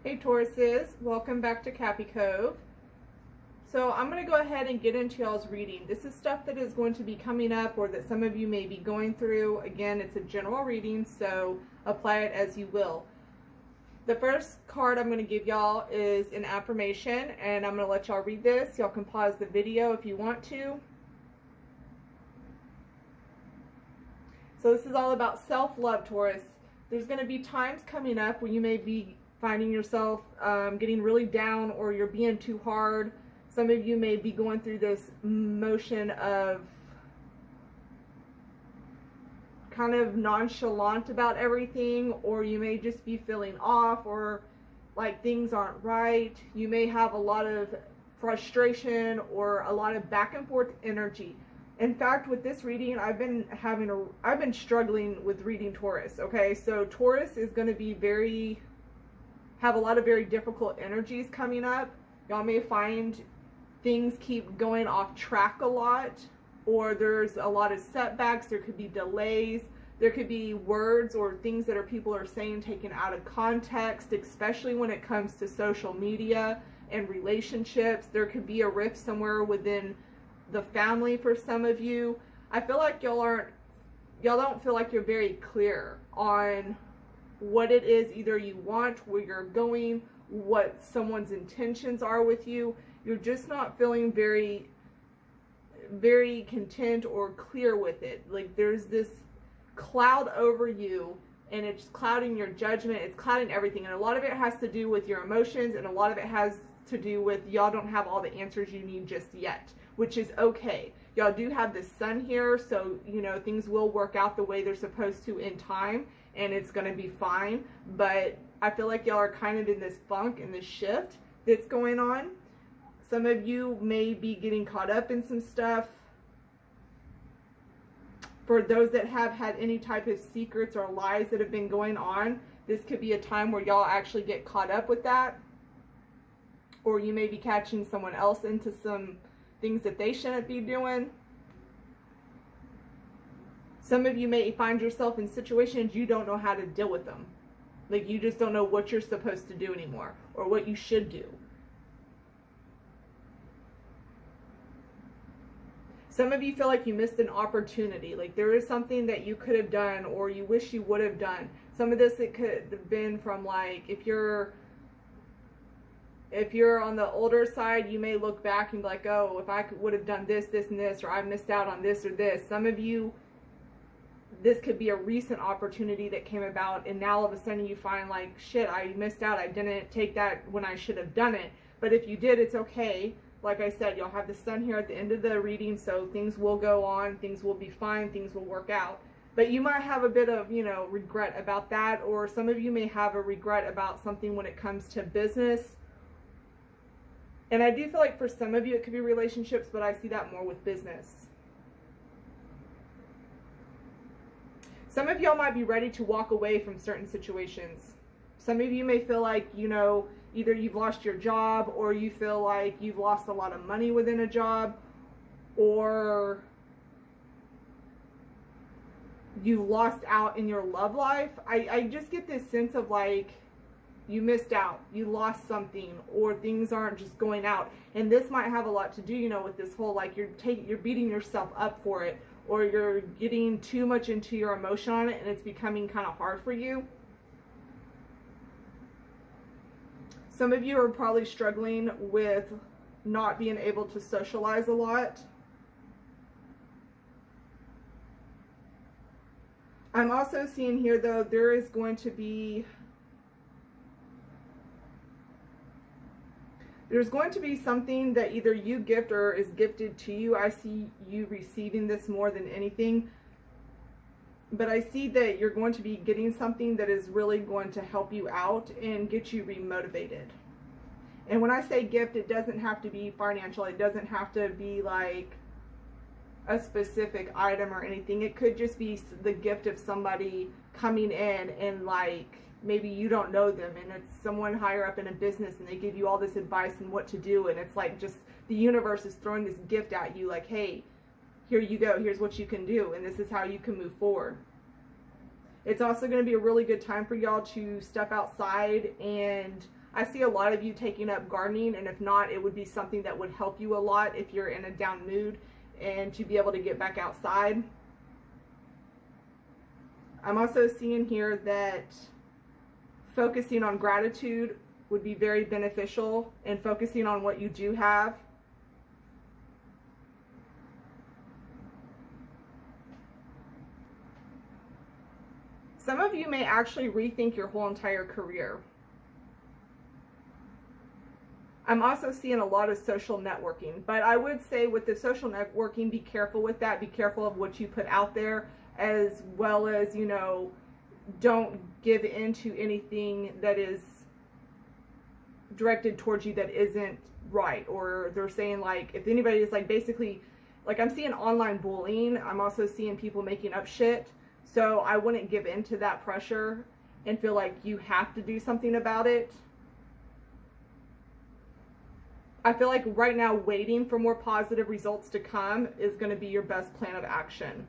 Hey Tauruses, welcome back to Cappy Cove. So I'm going to go ahead and get into y'all's reading. This is stuff that is going to be coming up or that some of you may be going through. Again, it's a general reading, so apply it as you will. The first card I'm going to give y'all is an affirmation, and I'm going to let y'all read this. Y'all can pause the video if you want to. So this is all about self-love, Taurus. There's going to be times coming up when you may be finding yourself getting really down, or you're being too hard. Some of you may be going through this motion of kind of nonchalant about everything, or you may just be feeling off, or like things aren't right. You may have a lot of frustration or a lot of back and forth energy. In fact, with this reading, I've been struggling with reading Taurus. Okay, so Taurus is going to have a lot of very difficult energies coming up. Y'all may find things keep going off track a lot, or there's a lot of setbacks. There could be delays. There could be words or things that people are saying taken out of context, especially when it comes to social media and relationships. There could be a rift somewhere within the family for some of you. I feel like y'all don't feel like you're very clear on what it is either you want, where you're going, what someone's intentions are with you. You're just not feeling very, very content or clear with it. Like there's this cloud over you, and it's clouding your judgment. It's clouding everything. And a lot of it has to do with your emotions, and a lot of it has to do with y'all don't have all the answers you need just yet, which is okay. Y'all do have the sun here, so you know things will work out the way they're supposed to in time, and it's going to be fine. But I feel like y'all are kind of in this funk and this shift that's going on. Some of you may be getting caught up in some stuff. For those that have had any type of secrets or lies that have been going on, this could be a time where y'all actually get caught up with that. Or you may be catching someone else into some things that they shouldn't be doing. Some of you may find yourself in situations you don't know how to deal with them. Like you just don't know what you're supposed to do anymore, or what you should do. Some of you feel like you missed an opportunity. Like there is something that you could have done, or you wish you would have done. Some of this, it could have been from like, if you're on the older side, you may look back and be like, oh, if I would have done this, this, and this, or I missed out on this or this. Some of you, this could be a recent opportunity that came about, and now all of a sudden you find like, shit, I missed out. I didn't take that when I should have done it. But if you did, it's okay. Like I said, you'll have the sun here at the end of the reading, so things will go on. Things will be fine. Things will work out. But you might have a bit of, regret about that, or some of you may have a regret about something when it comes to business. And I do feel like for some of you it could be relationships, but I see that more with business. Some of y'all might be ready to walk away from certain situations. Some of you may feel like, either you've lost your job, or you feel like you've lost a lot of money within a job, or you lost out in your love life. I just get this sense of like, you missed out, you lost something, or things aren't just going out. And this might have a lot to do, with this whole, like, you're beating yourself up for it, or you're getting too much into your emotion on it, and it's becoming kind of hard for you. Some of you are probably struggling with not being able to socialize a lot. I'm also seeing here, though, there is going to be something that either you gift or is gifted to you. I see you receiving this more than anything. But I see that you're going to be getting something that is really going to help you out and get you remotivated. And when I say gift, it doesn't have to be financial. It doesn't have to be like a specific item or anything. It could just be the gift of somebody coming in, and like, maybe you don't know them, and it's someone higher up in a business, and they give you all this advice and what to do, and it's like just the universe is throwing this gift at you like, hey, here you go, here's what you can do, and this is how you can move forward. It's also going to be a really good time for y'all to step outside, and I see a lot of you taking up gardening, and if not, it would be something that would help you a lot if you're in a down mood and to be able to get back outside. I'm also seeing here that focusing on gratitude would be very beneficial, and focusing on what you do have. Some of you may actually rethink your whole entire career. I'm also seeing a lot of social networking, but I would say with the social networking, be careful with that. Be careful of what you put out there, as well as, you know, don't give into anything that is directed towards you that isn't right. Or they're saying, like, if anybody is like, basically, like, I'm seeing online bullying. I'm also seeing people making up shit. So I wouldn't give into that pressure and feel like you have to do something about it. I feel like right now waiting for more positive results to come is going to be your best plan of action.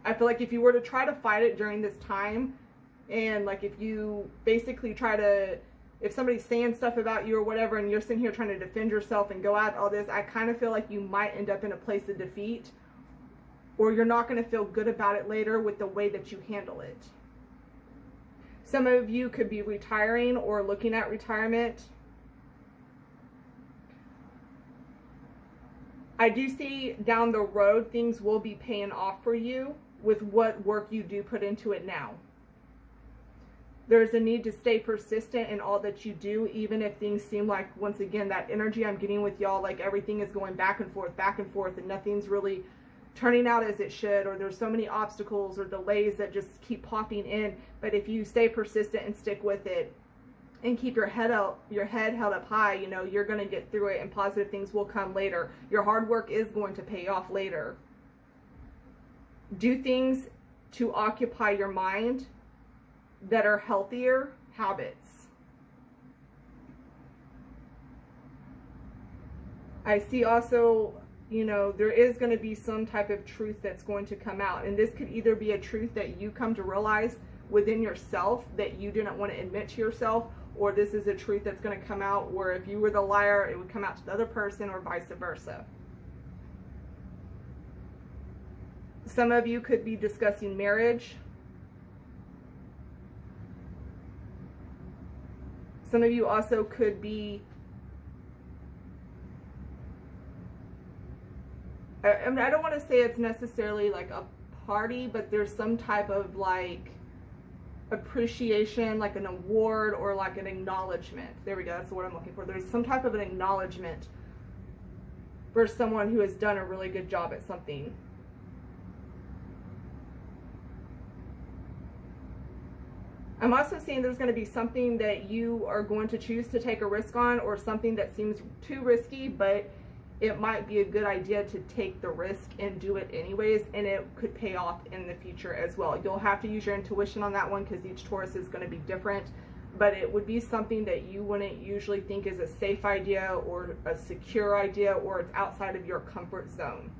I feel like if you were to try to fight it during this time, and like if you basically try to, if somebody's saying stuff about you or whatever, and you're sitting here trying to defend yourself and go at all this, I kind of feel like you might end up in a place of defeat, or you're not going to feel good about it later with the way that you handle it. Some of you could be retiring or looking at retirement. I do see down the road things will be paying off for you with what work you do put into it now. There's a need to stay persistent in all that you do, even if things seem like, once again, that energy I'm getting with y'all, like everything is going back and forth, and nothing's really turning out as it should, or there's so many obstacles or delays that just keep popping in. But if you stay persistent and stick with it and keep your head held up high, you know, you're going to get through it, and positive things will come later. Your hard work is going to pay off later. Do things to occupy your mind that are healthier habits. I see also, you know, there is going to be some type of truth that's going to come out, and this could either be a truth that you come to realize within yourself that you didn't want to admit to yourself, or this is a truth that's going to come out where if you were the liar, it would come out to the other person, or vice versa. Some of you could be discussing marriage. Some of you also could be, I mean, I don't want to say it's necessarily like a party, but there's some type of like appreciation, like an award or like an acknowledgement. There we go, that's the word I'm looking for. There's some type of an acknowledgement for someone who has done a really good job at something. I'm also seeing there's going to be something that you are going to choose to take a risk on, or something that seems too risky, but it might be a good idea to take the risk and do it anyways, and it could pay off in the future as well. You'll have to use your intuition on that one, because each Taurus is going to be different, but it would be something that you wouldn't usually think is a safe idea or a secure idea, or it's outside of your comfort zone.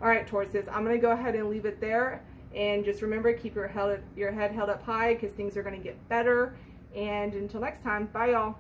All right, Tauruses, I'm going to go ahead and leave it there. And just remember, keep your head held up high, because things are going to get better. And until next time, bye y'all.